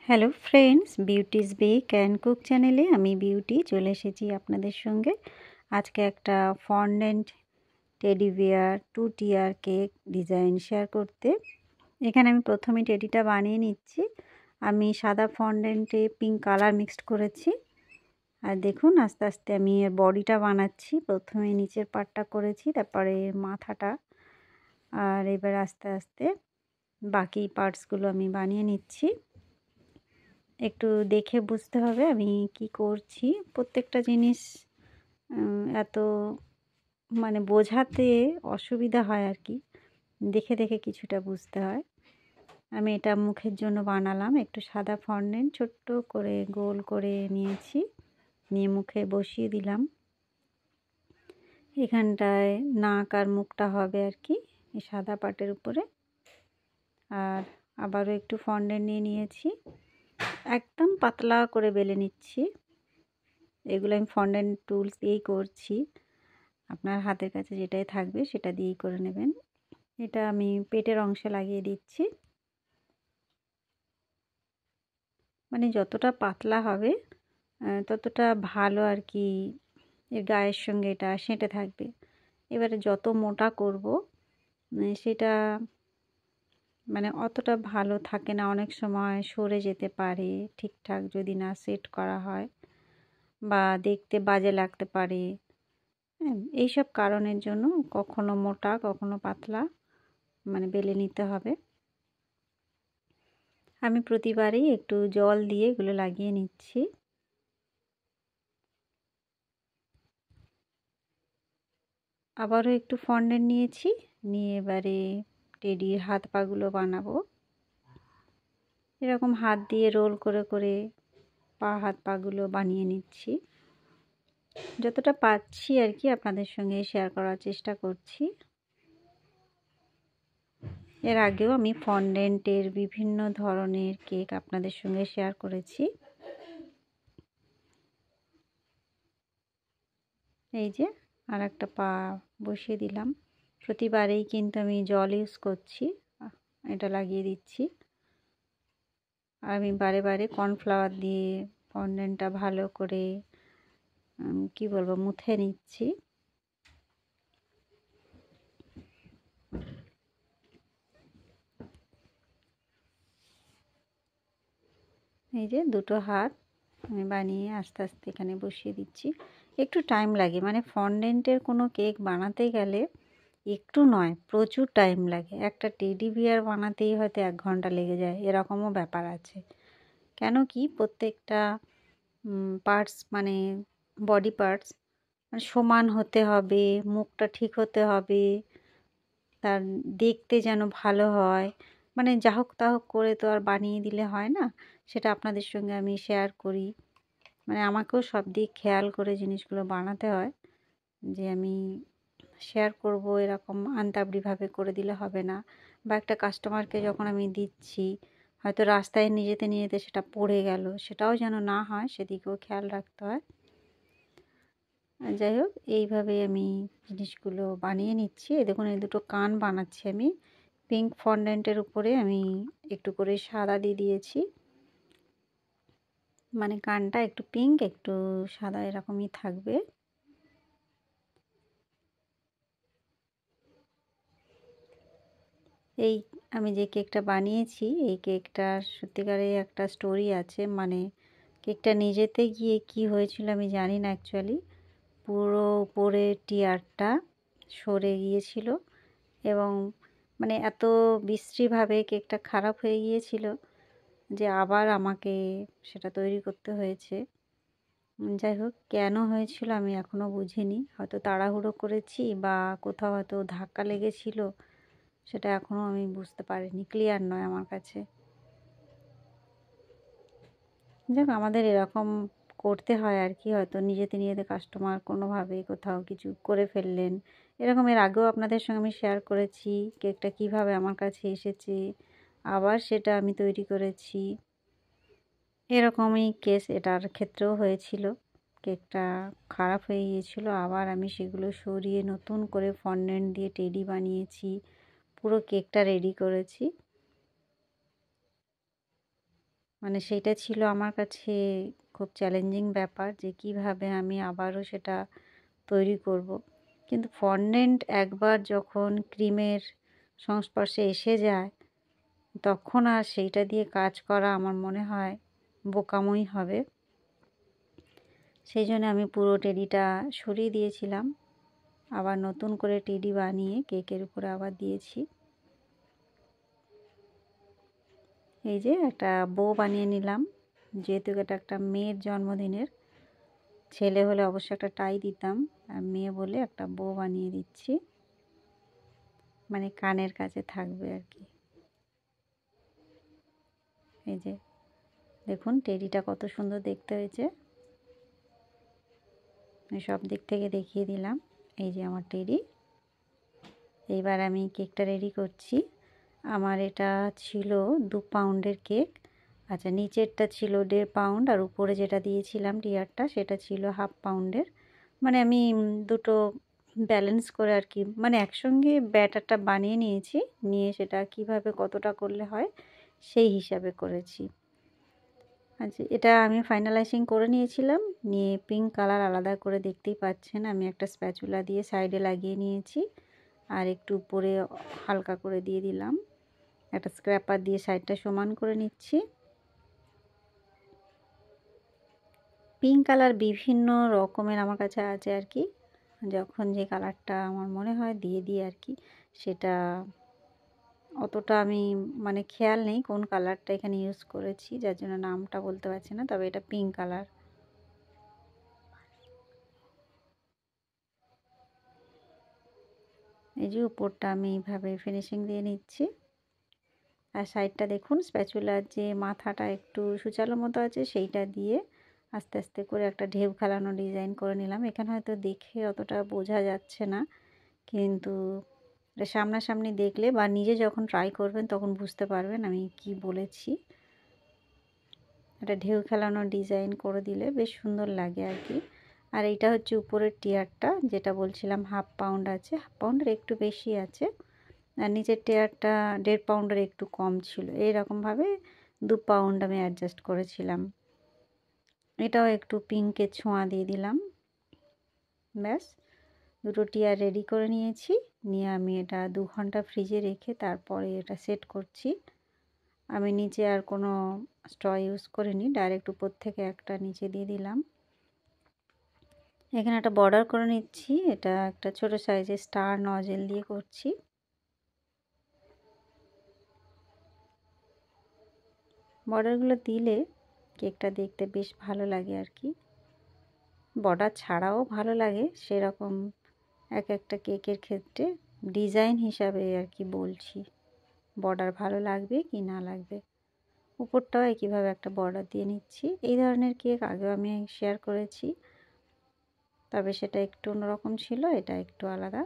Hello friends, Beauty's bake and cook চ্যানেলে আমি Beauty চলে এসেছি আপনাদের সঙ্গে। আজকে একটা fondant teddy bear 2 tier cake design share করতে। এখানে আমি প্রথমে টেডিটা বানিয়ে নিচ্ছি। আমি সাদা ফন্ডেন্টে পিঙ্ক কালার মিক্সড করেছি। আর দেখুন আস্তে আস্তে আমি এর বডিটা বানাচ্ছি। প্রথমে নিচের পার্টটা করেছি, তারপরে মাথাটা, আর এবার আস্তে আস্তে বাকি পার্টসগুলো আমি বানিয়ে নিচ্ছি। একটু দেখে বুঝতে হবে আমি কি করছি। প্রত্যেকটা জিনিস এত বোঝাতে অসুবিধা হয় আর কি, দেখে দেখে কিছুটা বুঝতে হয়। আমি এটা মুখের জন্য বানালাম। একটু সাদা ফন্ডেন্ট ছোট্ট করে গোল করে নিয়েছি, নিয়ে মুখে বসিয়ে দিলাম। এখানটায় নাক আর মুখটা হবে আর কি এই সাদা পাটের উপরে। আর আবারও একটু ফন্ডেন্ট নিয়ে নিয়েছি, একদম পাতলা করে বেলে নিচ্ছি। এগুলো আমি ফন্ডেন্ট টুলস দিয়েই করছি, আপনার হাতের কাছে যেটাই থাকবে সেটা দিয়েই করে নেবেন। এটা আমি পেটের অংশে লাগিয়ে দিচ্ছি। যতটা পাতলা হবে ততটা ভালো আর কি, এর গায়ের সঙ্গে এটা সেঁটে থাকবে। এবারে যত মোটা করব সেটা অতটা ভালো থাকে না, অনেক সময় সরে যেতে পারে ঠিকঠাক যদি না সেট করা হয়, বা দেখতে বাজে লাগতে পারে। হ্যাঁ, এইসব কারণের জন্য কখনো মোটা কখনো পাতলা বেলে নিতে হবে। আমি প্রতিবারই একটু জল দিয়ে এগুলো লাগিয়ে নিচ্ছি। আবারও একটু ফন্ডেন্ট নিয়েছি, নিয়ে এবারে টেডির হাত পাগুলো বানাবো। এরকম হাত দিয়ে রোল করে করে হাত পাগুলো বানিয়ে নিচ্ছি। যতটা পাচ্ছি আর কি আপনাদের সঙ্গে শেয়ার করার চেষ্টা করছি। এর আগেও আমি ফন্ডেন্টের বিভিন্ন ধরনের কেক আপনাদের সঙ্গে শেয়ার করেছি। এই যে আর একটা পা বসিয়ে দিলাম। প্রতিবারেই কিন্তু আমি জল ইউজ করছি, এটা লাগিয়ে দিচ্ছি। আর আমি বারে বারে কর্নফ্লাওয়ার দিয়ে ফন্ডেন্টটা ভালো করে কি বলবো মুথে নিচ্ছি। এই যে দুটো হাত আমি বানিয়ে আস্তে আস্তে এখানে বসিয়ে দিচ্ছি। একটু টাইম লাগে, ফন্ডেন্টের কোনো কেক বানাতে গেলে একটু নয়, প্রচুর টাইম লাগে। একটা টেডি বিয়ার বানাতেই হয়তো 1 ঘন্টা লেগে যায়, এরকমও ব্যাপার আছে। কেন কি প্রত্যেকটা পার্টস বডি পার্টস সমান হতে হবে, মুখটা ঠিক হতে হবে, তার দেখতে যেন ভালো হয়। যা হোক তা হোক করে তো আর বানিয়ে দিলে হয় না, সেটা আপনাদের সঙ্গে আমি শেয়ার করি। আমাকেও সব দিক খেয়াল করে জিনিসগুলো বানাতে হয়, যে আমি শেয়ার করব এরকম আনতাবড়িভাবে করে দিলে হবে না। বা একটা কাস্টমারকে যখন আমি দিচ্ছি, হয়তো রাস্তায় নিয়ে যেতে সেটা পড়ে গেল, সেটাও যেন না হয়, সেদিকেও খেয়াল রাখতে হয়। যাই হোক, এইভাবে আমি জিনিসগুলো বানিয়ে নিচ্ছি। দেখুন এই দুটো কান বানাচ্ছি আমি। পিঙ্ক ফন্ডেন্টের উপরে আমি একটু করে সাদা দিয়ে দিয়েছি, কানটা একটু পিঙ্ক একটু সাদা এরকমই থাকবে। এই আমি যে কেকটা বানিয়েছি, এই কেকটার সত্যিকারের একটা স্টোরি আছে। কেকটা নিজেতে গিয়ে কি হয়েছিল আমি জানি না অ্যাকচুয়ালি। পুরো উপরের টিয়ারটা সরে গিয়েছিল এবং এত বিশ্রীভাবে কেকটা খারাপ হয়ে গিয়েছিল যে আবার আমাকে সেটা তৈরি করতে হয়েছে। যাই হোক, কেন হয়েছিল আমি এখনও বুঝিনি। হয়তো তাড়াহুড়ো করেছি বা কোথাও হয়তো ধাক্কা লেগেছিল, সেটা এখনও আমি বুঝতে পারিনি, ক্লিয়ার নয় আমার কাছে। যাক, আমাদের এরকম করতে হয় আর কি। হয়তো নিজেতে কাস্টমার কোনোভাবে কোথাও কিছু করে ফেললেন, এরকম এর আগেও আপনাদের সঙ্গে আমি শেয়ার করেছি কেকটা কিভাবে আমার কাছে এসেছে, আবার সেটা আমি তৈরি করেছি। এরকমই কেস এটার ক্ষেত্রেও হয়েছিল। কেকটা খারাপ হয়ে গিয়েছিল, আবার আমি সেগুলো সরিয়ে নতুন করে ফন্ডেন্ট দিয়ে টেডি বানিয়েছি, পুরো কেকটা রেডি করেছি। মানে সেইটা ছিল আমার কাছে খুব চ্যালেঞ্জিং ব্যাপার যে কিভাবে আমি আবারও সেটা তৈরি করব। কিন্তু ফন্ডেন্ট একবার যখন ক্রিমের সংস্পর্শে এসে যায় তখন আর সেইটা দিয়ে কাজ করা আমার মনে হয় বোকামোই হবে। সেই জন্য আমি পুরো টেডিটা সরিয়ে দিয়েছিলাম, আবার নতুন করে টেডি বানিয়ে কেকের উপরে আবার দিয়েছি। এই যে একটা বো বানিয়ে নিলাম, যেহেতু এটা একটা মেয়ের জন্মদিনের। ছেলে হলে অবশ্যই একটা টাই দিতাম, আর মেয়ে বলে একটা বো বানিয়ে দিচ্ছি, মানে কানের কাছে থাকবে আর কি। এই যে দেখুন টেডিটা কত সুন্দর দেখতে হয়েছে, সব দিক থেকে দেখিয়ে দিলাম। এই যে আমার টেডি। এইবার আমি কেকটা রেডি করছি। আমার এটা ছিল 2 পাউন্ডের কেক। আচ্ছা, নিচেরটা ছিল 1.5 পাউন্ড আর উপরে যেটা দিয়েছিলাম টিয়ারটা সেটা ছিল 1/2 পাউন্ডের। মানে আমি দুটো ব্যালেন্স করে আর কি, মানে একসঙ্গে ব্যাটারটা বানিয়ে নিয়েছি, নিয়ে সেটা কিভাবে কতটা করলে হয় সেই হিসাবে করেছি। আচ্ছা, এটা আমি ফাইনালাইজিং করে নিয়েছিলাম, নিয়ে পিঙ্ক কালার আলাদা করে দেখতেই পাচ্ছেন আমি একটা স্প্যাচুলা দিয়ে সাইডে লাগিয়ে নিয়েছি, আর একটু উপরে হালকা করে দিয়ে দিলাম, একটা স্ক্র্যাপার দিয়ে সাইডটা সমান করে নিচ্ছি। পিঙ্ক কালার বিভিন্ন রকমের আমার কাছে আছে আর কি, যখন যে কালারটা আমার মনে হয় দিয়ে দিই আর কি। সেটা অতটা আমি মানে খেয়াল নেই কোন কালারটা এখানে ইউজ করেছি, যার জন্য নামটা বলতে পারছি না, তবে এটা পিঙ্ক কালার। এই যে উপরটা আমি এইভাবে ফিনিশিং দিয়ে নিচ্ছি, আর সাইডটা দেখুন স্প্যাচুলার যে মাথাটা একটু সুচালো মতো আছে সেইটা দিয়ে আস্তে আস্তে করে একটা ঢেউ খেলানো ডিজাইন করে নিলাম। এখানে হয়তো দেখে অতটা বোঝা যাচ্ছে না, কিন্তু সামনাসামনি দেখলে বা নিজে যখন ট্রাই করবেন তখন বুঝতে পারবেন আমি কি বলেছি। একটা ঢেউ খেলানো ডিজাইন করে দিলে বেশ সুন্দর লাগে আর কি। আর এইটা হচ্ছে উপরের টিয়ারটা, যেটা বলছিলাম 1/2 পাউন্ড আছে, 1/2 পাউন্ডের একটু বেশি আছে, আর নিচের টিয়ারটা 1.5 পাউন্ডের একটু কম ছিল। এইরকমভাবে 2 পাউন্ড আমি অ্যাডজাস্ট করেছিলাম। এটাও একটু পিঙ্কের ছোঁয়া দিয়ে দিলাম। ব্যাস, দুটো টিয়ার রেডি করে নিয়েছি, নিয়ে আমি এটা 2 ঘন্টা ফ্রিজে রেখে তারপরে এটা সেট করছি। আমি নিচে আর কোনো স্ট্র ইউজ করিনি, ডাইরেক্ট উপর থেকে একটা নিচে দিয়ে দিলাম। এখানে একটা বর্ডার করে নিচ্ছি, এটা একটা ছোট সাইজের স্টার নজেল দিয়ে করছি। বর্ডারগুলো দিলে কেকটা দেখতে বেশ ভালো লাগে আর কি, বর্ডার ছাড়াও ভালো লাগে, সেরকম এক একটা কেকের ক্ষেত্রে ডিজাইন হিসাবে আর কি বলছি বর্ডার ভালো লাগবে কি না লাগবে। উপরটাও একইভাবে একটা বর্ডার দিয়ে নিচ্ছি। এই ধরনের কেক আগেও আমি শেয়ার করেছি, তবে সেটা একটু অন্যরকম ছিল, এটা একটু আলাদা।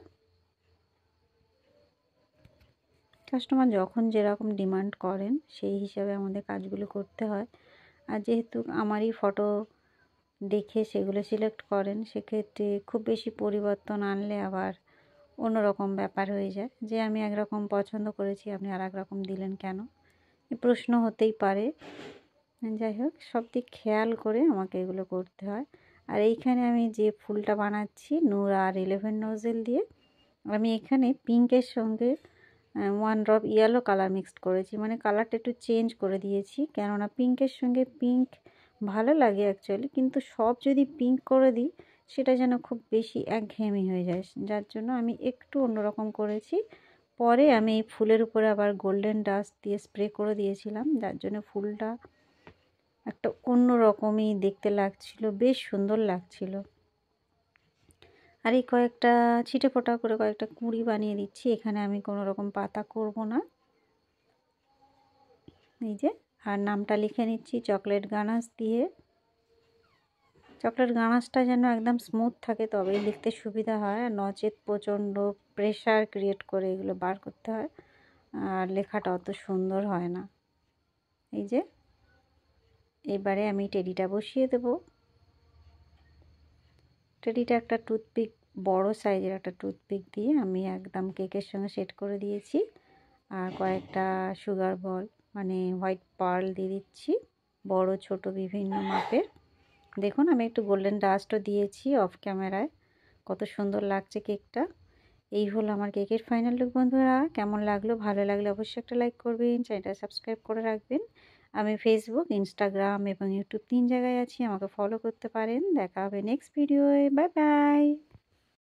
কাস্টমার যখন যেরকম ডিমান্ড করেন সেই হিসাবে আমাদের কাজগুলো করতে হয়। আর যেহেতু আমারই ফটো দেখে সেগুলো সিলেক্ট করেন, সেক্ষেত্রে খুব বেশি পরিবর্তন আনলে আবার অন্যরকম ব্যাপার হয়ে যায়, যে আমি একরকম পছন্দ করেছি আপনি আর এক রকম দিলেন কেন, এই প্রশ্ন হতেই পারে। যাই হোক, সব দিক খেয়াল করে আমাকে এগুলো করতে হয়। আর এইখানে আমি যে ফুলটা বানাচ্ছি নূর আর 11 নোজেল দিয়ে, আমি এখানে পিঙ্কের সঙ্গে 1 ড্রপ ইয়েলো কালার মিক্সড করেছি, মানে কালারটা একটু চেঞ্জ করে দিয়েছি, কেননা পিঙ্কের সঙ্গে পিঙ্ক ভালো লাগে অ্যাকচুয়ালি, কিন্তু সব যদি পিঙ্ক করে দিই সেটা যেন খুব বেশি একঘেয়েমি হয়ে যায়, যার জন্য আমি একটু অন্যরকম করেছি। পরে আমি এই ফুলের উপরে আবার গোল্ডেন ডাস্ট দিয়ে স্প্রে করে দিয়েছিলাম, যার জন্য ফুলটা একটা অন্য রকমই দেখতে লাগছিল, বেশ সুন্দর লাগছিল। আর এই কয়েকটা ছিটে ফোটা করে কয়েকটা কুঁড়ি বানিয়ে দিচ্ছি, এখানে আমি কোনো রকম পাতা করব না। এই যে, আর নামটা লিখে নিচ্ছি চকলেট গানাশ দিয়ে। চকলেট গানাশটা যেন একদম স্মুথ থাকে তবেই লিখতে সুবিধা হয়, আর নচেত প্রচণ্ড প্রেশার ক্রিয়েট করে এগুলো বার করতে হয়, আর লেখাটা অত সুন্দর হয় না। এই যে, এবারে আমি টেডিটা বসিয়ে দেব। টেডিটা একটা টুথপিক, বড় সাইজের একটা টুথপিক দিয়ে আমি একদম কেকের সঙ্গে সেট করে দিয়েছি, আর কয়েকটা সুগার বল মানে হোয়াইট পার্ল দিয়ে দিচ্ছি। বড় ছোট বিভিন্ন মাপের। দেখুন আমি একটু গোল্ডেন ডাস্টও দিয়েছি অফ ক্যামেরায়। কত সুন্দর লাগছে কেকটা। এই হলো আমার কেকের ফাইনাল লুক বন্ধুরা। কেমন লাগলো? ভালো লাগলে অবশ্যই একটা লাইক করবেন, চ্যানেলটা সাবস্ক্রাইব করে রাখবেন। আমি ফেসবুক, ইনস্টাগ্রাম এবং ইউটিউব 3 জায়গায় আছি, আমাকে ফলো করতে পারেন। দেখা হবে নেক্সট ভিডিওয়ে। Bye bye.